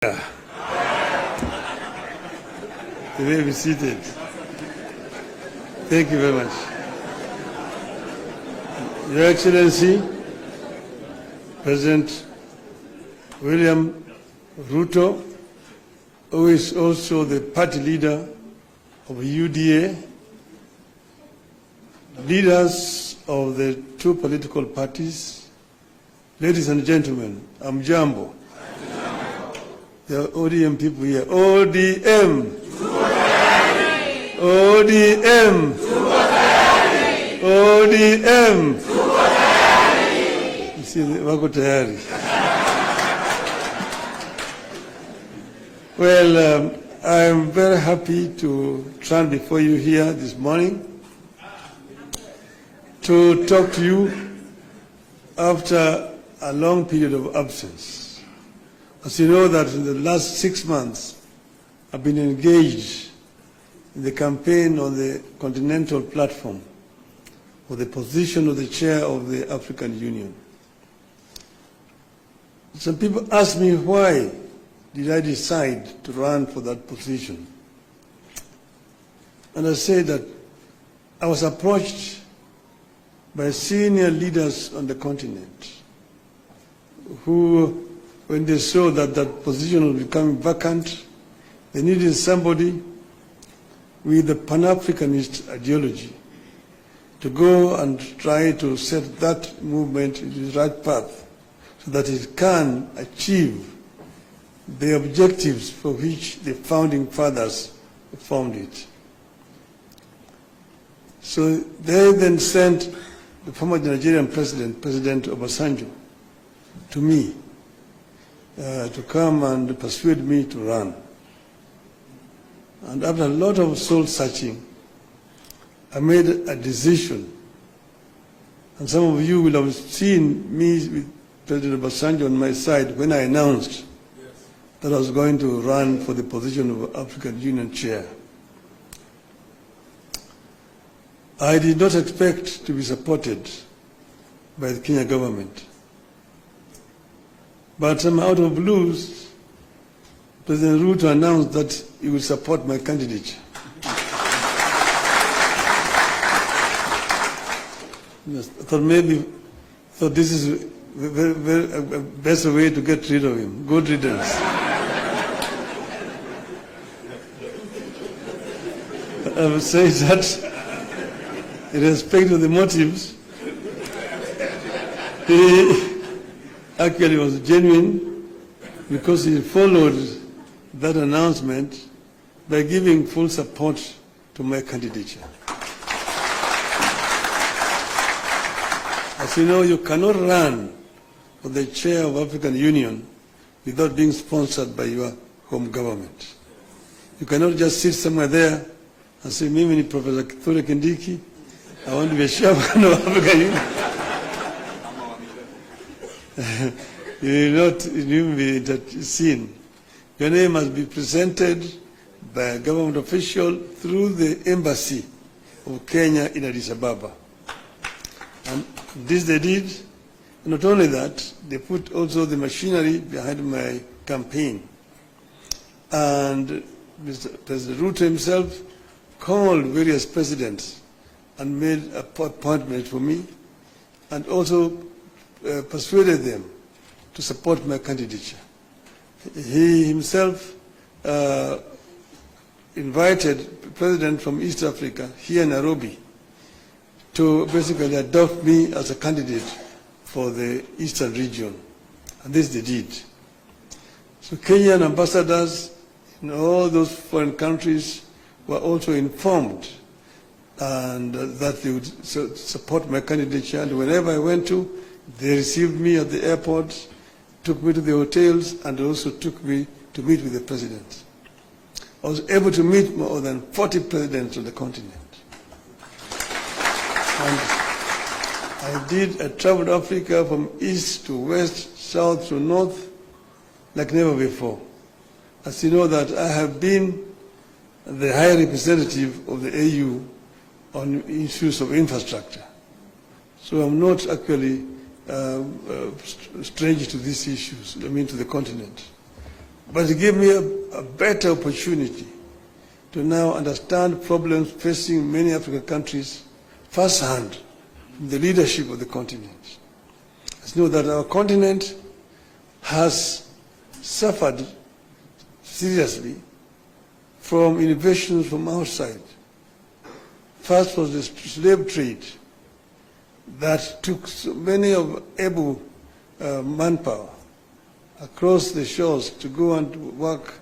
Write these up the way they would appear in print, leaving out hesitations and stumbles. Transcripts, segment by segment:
You may be seated. Thank you very much. Your Excellency, President William Ruto, who is also the party leader of UDA, leaders of the two political parties, ladies and gentlemen, Amjambo. The ODM people here. ODM. ODM. ODM. You see, wako tayari. Well, I'm very happy to stand before you here this morning to talk to you after a long period of absence. As you know that in the last 6 months, I've been engaged in the campaign on the continental platform for the position of the chair of the African Union. Some people ask me why did I decide to run for that position. And I say that I was approached by senior leaders on the continent who, when they saw that that position was becoming vacant, they needed somebody with a Pan-Africanist ideology to go and try to set that movement in the right path so that it can achieve the objectives for which the founding fathers formed it. So they then sent the former Nigerian president, President Obasanjo, to me to come and persuade me to run. And after a lot of soul searching, I made a decision. And some of you will have seen me with President Obasanjo on my side when I announced that I was going to run for the position of African Union chair. I did not expect to be supported by the Kenya government. But somehow out of blues, President Ruto announced that he would support my candidature. I thought this is the best way to get rid of him. Good riddance. I would say that in respect to the motives, he actually was genuine because he followed that announcement by giving full support to my candidature. As you know, you cannot run for the chair of African Union without being sponsored by your home government. You cannot just sit somewhere there and say, Mimi ni Professor Kithure Kindiki, I want to be a chairman of African Union. You will not even be seen. Your name must be presented by a government official through the embassy of Kenya in Addis Ababa. And this they did. Not only that, they put also the machinery behind my campaign. And President Ruto himself called various presidents and made an appointment for me and also persuaded them to support my candidature. He himself invited the president from East Africa here in Nairobi to basically adopt me as a candidate for the Eastern region. And this they did. So Kenyan ambassadors in all those foreign countries were also informed and that they would support my candidature. And whenever I went to, they received me at the airport, took me to the hotels, and also took me to meet with the president. I was able to meet more than 40 presidents on the continent. And I traveled Africa from east to west, south to north, like never before. As you know that I have been the high representative of the AU on issues of infrastructure. So I'm not actually strange to these issues, I mean to the continent. But it gave me a better opportunity to now understand problems facing many African countries firsthand from the leadership of the continent. Let's know that our continent has suffered seriously from innovations from outside. First was the slave trade that took so many of able manpower across the shores to go and work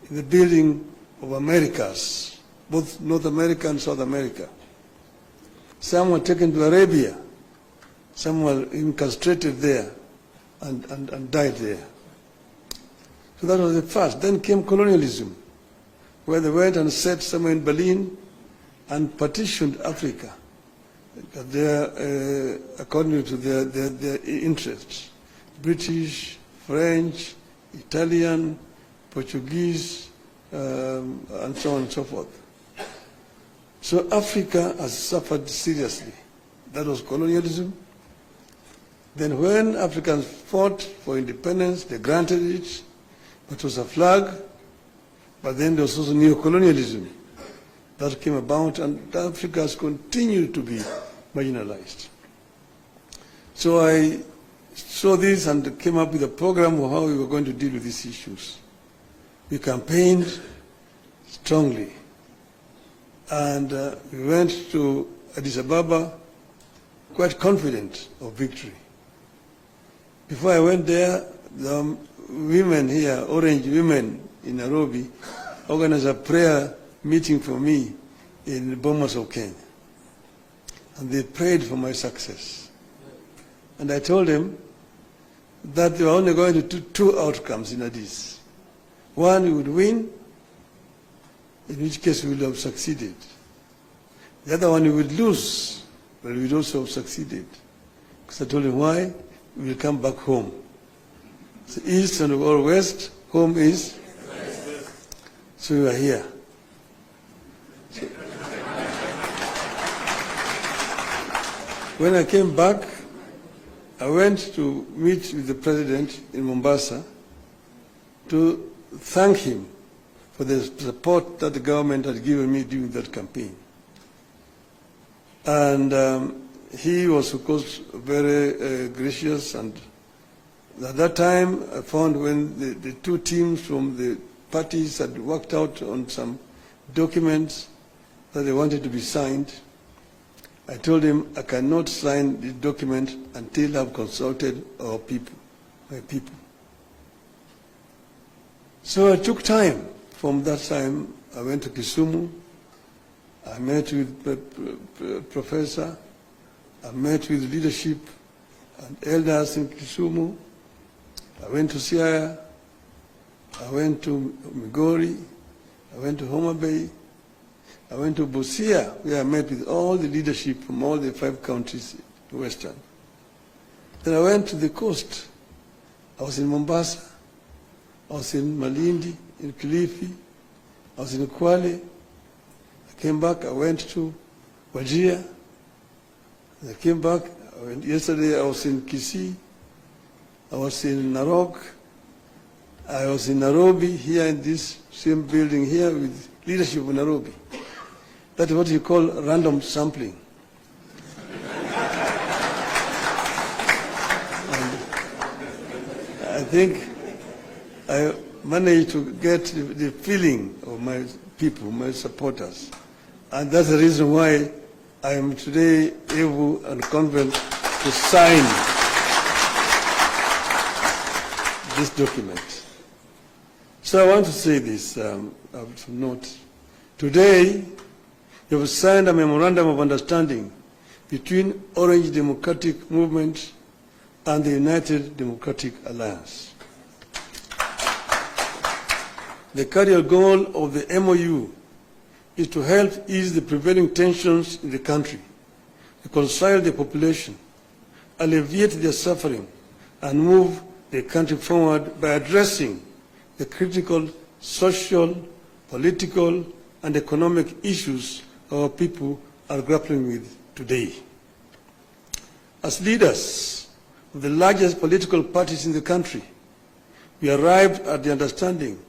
in the building of Americas, both North America and South America. Some were taken to Arabia, some were incarcerated there and died there. So that was the first. Then came colonialism, where they went and set somewhere in Berlin and partitioned Africa according to their interests. British, French, Italian, Portuguese, and so on and so forth. So Africa has suffered seriously. That was colonialism. Then when Africans fought for independence, they granted it, but it was a flag. But then there was also neo-colonialism that came about, and Africa has continued to be marginalized. So I saw this and came up with a program of how we were going to deal with these issues. We campaigned strongly, and we went to Addis Ababa quite confident of victory. Before I went there, the women here, Orange women in Nairobi, organized a prayer meeting for me in Bomas of Kenya. And they prayed for my success. And I told them that they were only going to do two outcomes in Addis. One, we would win, in which case we would have succeeded. The other one, we would lose, but we would also have succeeded. Because I told them why, we will come back home. So east and or west, home is west. So we are here. So when I came back, I went to meet with the president in Mombasa to thank him for the support that the government had given me during that campaign. And he was, of course, very gracious. And at that time, I found when the two teams from the parties had worked out on some documents that they wanted to be signed, I told him I cannot sign the document until I've consulted our people, my people. So I took time. From that time, I went to Kisumu. I met with the professor. I met with leadership and elders in Kisumu. I went to Siaya. I went to Migori. I went to Homa Bay. I went to Busia, where I met with all the leadership from all the 5 counties in Western. Then I went to the coast. I was in Mombasa. I was in Malindi, in Kilifi. I was in Kwale. I came back. I went to Wajir. I came back. Yesterday I was in Kisii. I was in Narok. I was in Nairobi, here in this same building here with leadership of Nairobi. That is what you call random sampling. And I think I managed to get the feeling of my people, my supporters. And that's the reason why I am today able and confident to sign this document. So I want to say this of note. Today, you have signed a memorandum of understanding between Orange Democratic Movement and the United Democratic Alliance. The cardinal goal of the MOU is to help ease the prevailing tensions in the country, reconcile the population, alleviate their suffering, and move the country forward by addressing the critical social, political, and economic issues our people are grappling with today. As leaders of the largest political parties in the country, we arrived at the understanding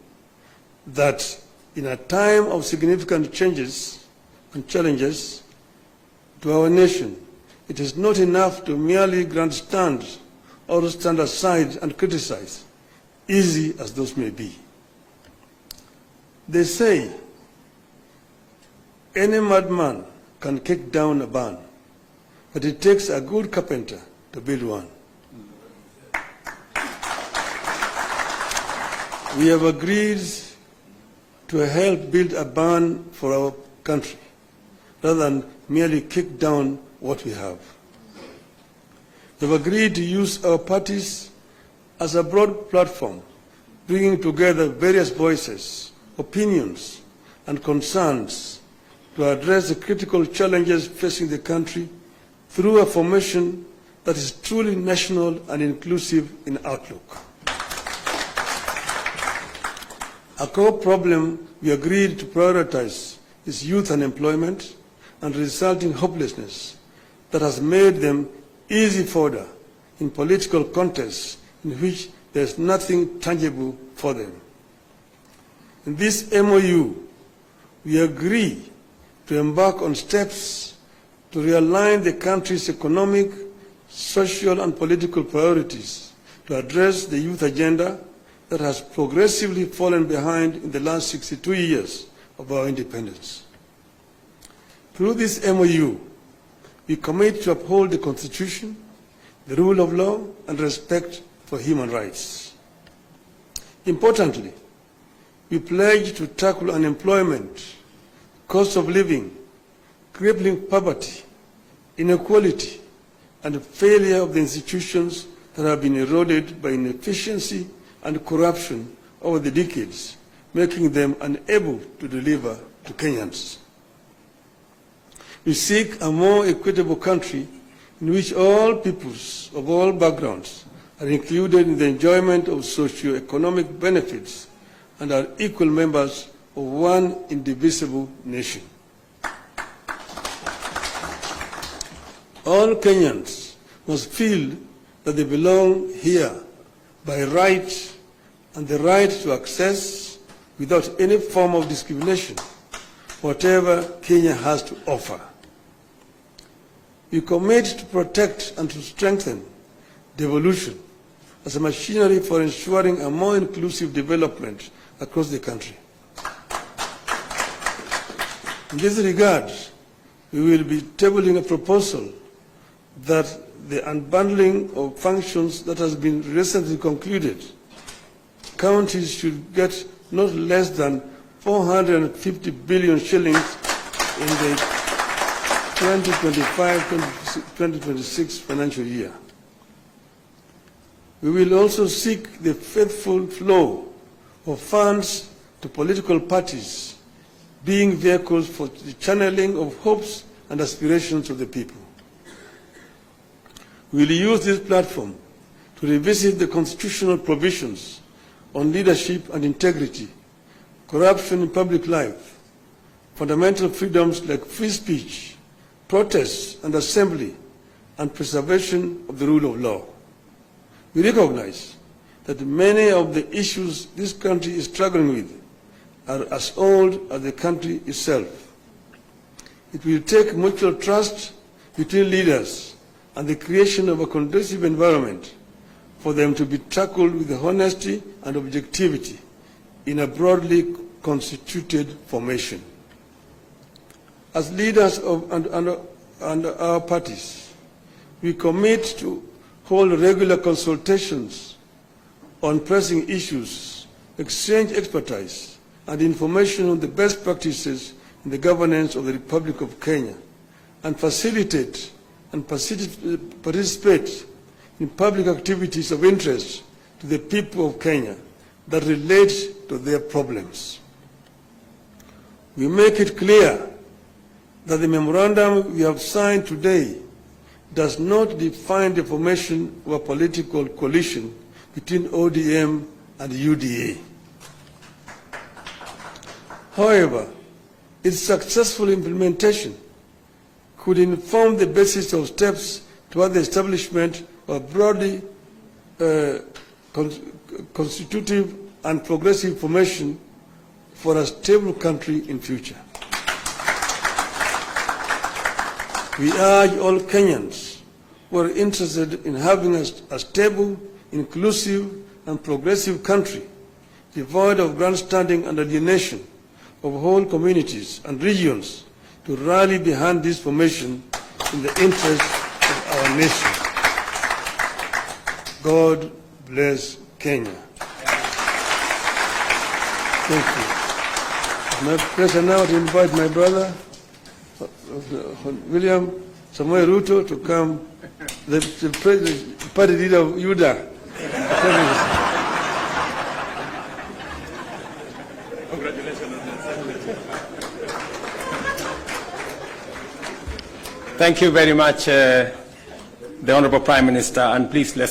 that in a time of significant changes and challenges to our nation, it is not enough to merely grandstand or stand aside and criticize, easy as those may be. They say, any madman can kick down a barn, but it takes a good carpenter to build one. We have agreed to help build a barn for our country, rather than merely kick down what we have. We have agreed to use our parties as a broad platform, bringing together various voices, opinions, and concerns to address the critical challenges facing the country through a formation that is truly national and inclusive in outlook. A core problem we agreed to prioritize is youth unemployment and resulting hopelessness that has made them easy fodder in political contests in which there is nothing tangible for them. In this MOU, we agree to embark on steps to realign the country's economic, social, and political priorities to address the youth agenda that has progressively fallen behind in the last 62 years of our independence. Through this MOU, we commit to uphold the Constitution, the rule of law, and respect for human rights. Importantly, we pledge to tackle unemployment, cost of living, crippling poverty, inequality, and failure of the institutions that have been eroded by inefficiency and corruption over the decades, making them unable to deliver to Kenyans. We seek a more equitable country in which all peoples of all backgrounds are included in the enjoyment of socio-economic benefits and are equal members of one indivisible nation. All Kenyans must feel that they belong here by right and the right to access, without any form of discrimination, whatever Kenya has to offer. We commit to protect and to strengthen devolution as a machinery for ensuring a more inclusive development across the country. In this regard, we will be tabling a proposal that the unbundling of functions that has been recently concluded, counties should get not less than 450 billion shillings in the 2025-2026 financial year. We will also seek the faithful flow of funds to political parties, being vehicles for the channeling of hopes and aspirations of the people. We will use this platform to revisit the constitutional provisions on leadership and integrity, corruption in public life, fundamental freedoms like free speech, protest and assembly, and preservation of the rule of law. We recognize that many of the issues this country is struggling with are as old as the country itself. It will take mutual trust between leaders and the creation of a conducive environment for them to be tackled with honesty and objectivity in a broadly constituted formation. As leaders of our parties, we commit to hold regular consultations on pressing issues, exchange expertise and information on the best practices in the governance of the Republic of Kenya, and facilitate and participate in public activities of interest to the people of Kenya that relate to their problems. We make it clear that the memorandum we have signed today does not define the formation of a political coalition between ODM and UDA. However, its successful implementation could inform the basis of steps toward the establishment of a broadly constitutive and progressive formation for a stable country in future. We urge all Kenyans who are interested in having a stable, inclusive, and progressive country, devoid of grandstanding and alienation of whole communities and regions, to rally behind this formation in the interest of our nation. God bless Kenya. Thank you. My pleasure now to invite my brother, William Samoei Ruto, to come, the party leader of UDA. Thank you very much, the Honorable Prime Minister, and please let's